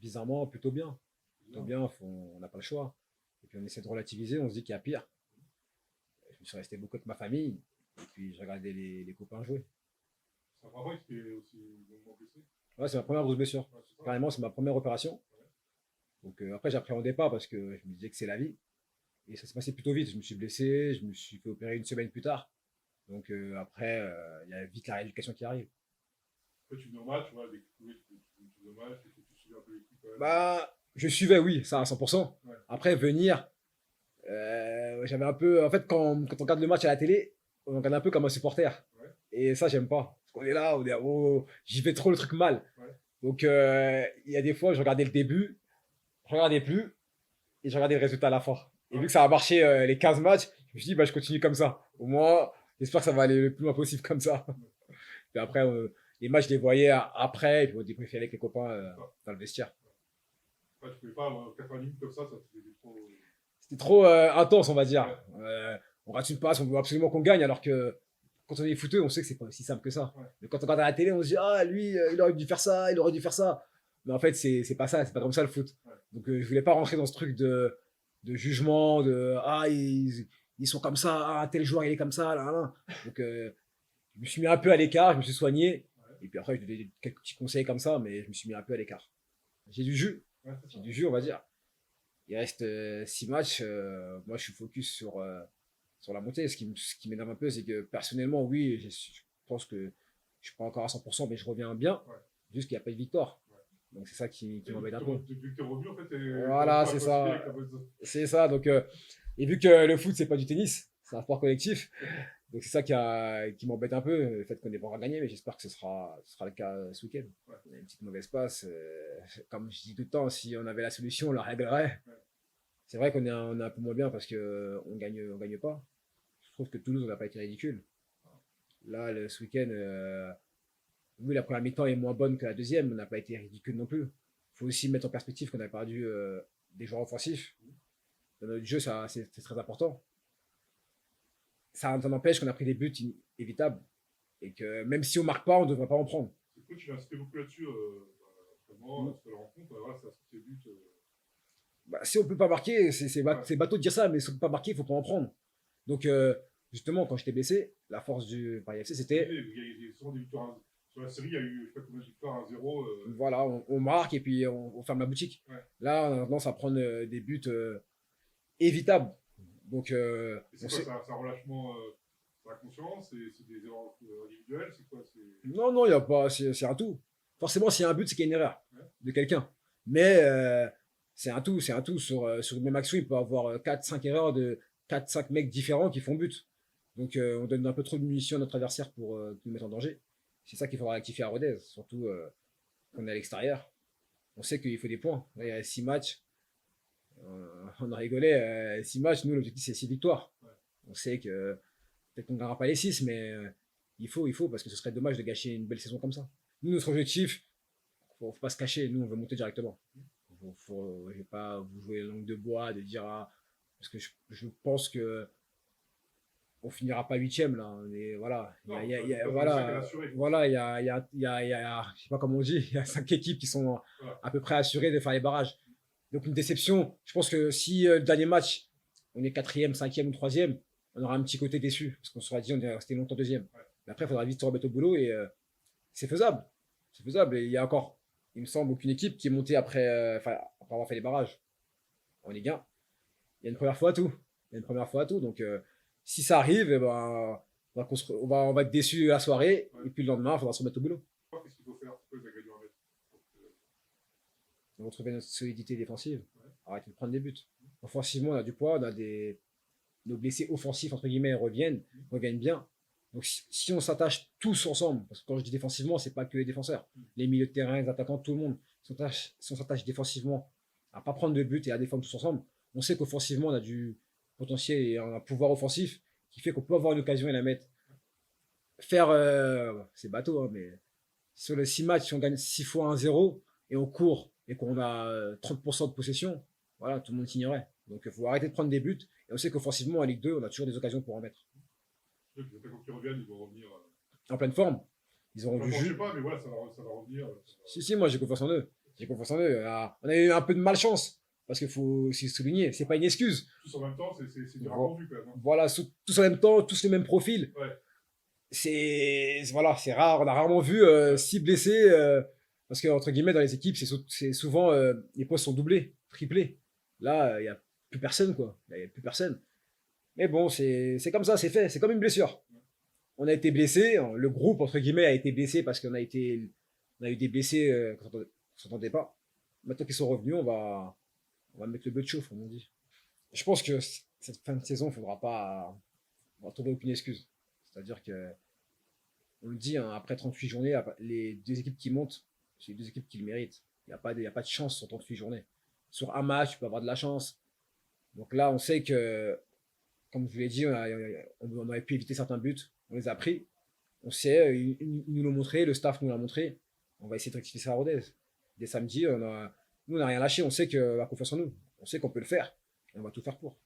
bizarrement plutôt bien. Plutôt bien, on n'a pas le choix. Et puis on essaie de relativiser, on se dit qu'il y a pire. Je me suis resté beaucoup avec ma famille, et puis je regardais les copains jouer. C'est un travail qui est aussi longuement blessé. Ouais, c'est ma première grosse blessure. Ouais, c'est ça. Carrément, c'est ma première opération. Ouais. Donc après, j'appréhendais pas parce que je me disais que c'est la vie. Et ça s'est passé plutôt vite. Je me suis blessé, je me suis fait opérer une semaine plus tard. Donc après, il y a vite la rééducation qui arrive. Après, tu venais au match, ouais, dès que tu pouvais, tu venais au match, et que tu suivais un peu l'équipe quand même. Bah, je suivais, oui, ça à 100%. Ouais. Après, venir, j'avais un peu. En fait, quand on regarde le match à la télé, on regarde un peu comme un supporter. Ouais. Et ça, j'aime pas. Parce qu'on est là, oh, j'y vais trop le truc mal. Ouais. Donc, il y a des fois, je regardais le début, je regardais plus, et je regardais le résultat à la fin. Et Ouais. vu que ça a marché les 15 matchs, je me suis dit, bah, je continue comme ça. Au moins, j'espère que ça va aller le plus loin possible comme ça. Puis après, les matchs, je les voyais après, et puis on débriefait avec les copains dans le vestiaire. Ouais, tu pouvais pas, 80 minutes comme ça te faisait trop. C'était trop intense, on va dire. Ouais. On rate une passe, on veut absolument qu'on gagne, alors que quand on est footeux, on sait que c'est pas aussi simple que ça. Ouais. Mais quand on regarde à la télé, on se dit, ah, lui, il aurait dû faire ça, il aurait dû faire ça. Mais en fait, c'est pas ça, c'est pas comme ça le foot. Ouais. Donc, je voulais pas rentrer dans ce truc de jugement, ah, ils sont comme ça, ah, tel joueur, il est comme ça, là, là. Donc, je me suis mis un peu à l'écart, je me suis soigné. Ouais. Et puis après, je donnais quelques petits conseils comme ça, mais je me suis mis un peu à l'écart. J'ai du jus, Ouais, c'est j'ai ça. du jus, on va dire. Il reste 6 matchs. Moi, je suis focus sur la montée. Ce qui m'énerve un peu, c'est que personnellement, oui, je pense que je suis pas encore à 100%, mais je reviens bien. Ouais. Juste qu'il n'y a pas de victoire. Ouais. Donc, c'est ça qui Et m'embête un peu. depuis que t'es revenu, en fait, Voilà, t'as c'est pas signé ça. avec ta bonne zone. C'est ça. Donc, et vu que le foot, c'est pas du tennis, c'est un sport collectif. Donc, c'est ça qui m'embête un peu, le fait qu'on n'ait pas encore gagné, mais j'espère que ce sera le cas ce week-end. Ouais. On a une petite mauvaise passe. Comme je dis tout le temps, si on avait la solution, on la réglerait. Ouais. C'est vrai qu'on est un peu moins bien parce qu'on gagne pas. Je trouve que Toulouse, on n'a pas été ridicule. Là, ce week-end, oui, la première mi-temps est moins bonne que la deuxième, mais on n'a pas été ridicule non plus. Il faut aussi mettre en perspective qu'on a perdu des joueurs offensifs. Dans notre jeu, ça, c'est très important. Ça n'empêche qu'on a pris des buts évitables. Et que même si on marque pas, on ne devrait pas en prendre. C'est cool, tu vas insister beaucoup là-dessus, vraiment, parce que la rencontre, voilà, ça tes buts. Bah, si on peut pas marquer, Ouais. c'est bateau de dire ça, mais si on peut pas marquer, il faut pas en prendre. Donc, justement, quand j'étais blessé, la force du Paris FC, c'était Il y a souvent des victoires. Sur la série, il y a eu, je sais pas combien de victoires, 1-0. voilà, on marque et puis on ferme la boutique. Ouais. Là, on a tendance à prendre des buts évitables. Donc, Et c'est quoi, c'est un relâchement, c'est inconscient, c'est des erreurs individuelles, c'est quoi non, non, il y a pas, c'est un tout. Forcément, s'il y a un but, c'est qu'il y a une erreur Ouais. de quelqu'un. Mais c'est un tout, c'est un tout. Sur une même action, il peut y avoir 4-5 erreurs de 4-5 mecs différents qui font but. Donc, on donne un peu trop de munitions à notre adversaire pour nous mettre en danger. C'est ça qu'il faudra rectifier à Rodez, surtout qu'on est à l'extérieur. On sait qu'il faut des points. Là, il y a 6 matchs. On a rigolé. 6 matchs, nous, l'objectif, c'est 6 victoires. Ouais. On sait que peut-être qu'on ne gagnera pas les 6, mais il faut, parce que ce serait dommage de gâcher une belle saison comme ça. Nous, notre objectif, faut pas se cacher. Nous, on veut monter directement. Je vais pas vous jouer la langue de bois, de dire parce que je pense que on finira pas huitième là. Mais voilà, Non, voilà, je sais pas comment on dit, il y a 5 équipes qui sont voilà. à peu près assurées de faire les barrages. Donc une déception. Je pense que si le dernier match, on est quatrième, cinquième ou troisième, on aura un petit côté déçu parce qu'on se sera dit on est resté longtemps deuxième. Ouais. Mais après, il faudra vite se remettre au boulot et c'est faisable. C'est faisable. Et il y a encore, il me semble, aucune équipe qui est montée après avoir fait les barrages en Ligue 1. Il y a une première fois à tout. Il y a une première fois à tout. Donc, si ça arrive, eh ben, on va être déçu la soirée. Ouais. Et puis le lendemain, il faudra se remettre au boulot. Qu'est-ce qu'il faut faire? C'est quoi les ingrédients à mettre pour que- On va retrouver notre solidité défensive. Ouais. Arrêter de prendre des buts. Offensivement, on a du poids. Nos blessés offensifs, entre guillemets, reviennent bien. Donc, si on s'attache tous ensemble, parce que quand je dis défensivement, c'est pas que les défenseurs, les milieux de terrain, les attaquants, tout le monde. Si on s'attache défensivement à pas prendre de but et à défendre tous ensemble, on sait qu'offensivement, on a du potentiel et un pouvoir offensif qui fait qu'on peut avoir une occasion et la mettre. Faire, c'est bateau, hein, mais sur les 6 matchs, si on gagne 6 fois 1-0 et on court et qu'on a 30% de possession, voilà, tout le monde signerait. Donc il faut arrêter de prendre des buts. Et on sait qu'offensivement, en Ligue 2, on a toujours des occasions pour en mettre. Les attaquants qui reviennent, ils vont revenir. En pleine forme. Ils auront Enfin, du je sais jus. pas, mais voilà, ça va revenir. Si, moi j'ai confiance en eux. J'ai confiance en eux. On a eu un peu de malchance, parce qu'il faut aussi souligner, c'est pas une excuse. Tous en même temps, c'est du rare vu quand même. Hein. Voilà, tous en même temps, tous le même profil. Ouais. Voilà, c'est rare, on a rarement vu 6 blessés, parce que, entre guillemets, dans les équipes, c'est souvent, les postes sont doublés, triplés. Là, il n'y a plus personne, quoi. Il n'y a plus personne. Mais bon, c'est comme ça, c'est fait, c'est comme une blessure. On a été blessé, le groupe, entre guillemets, a été blessé parce on a eu des blessés qu'on s'entendait pas. Maintenant qu'ils sont revenus, on va mettre le but chaud, comme on dit. Je pense que cette fin de saison, on va trouver aucune excuse. C'est-à-dire que, on le dit, hein, après 38 journées, les deux équipes qui montent, c'est les deux équipes qui le méritent. Il y a pas de chance sur 38 journées. Sur un match, tu peux avoir de la chance. Donc là, on sait que, comme je vous l'ai dit, on aurait pu éviter certains buts. On les a pris. On sait, ils nous l'ont montré, le staff nous l'a montré. On va essayer de rectifier ça à Rodez. Dès samedi, nous, on n'a rien lâché. On sait qu'on a confiance en nous. On sait qu'on peut le faire. Et on va tout faire pour.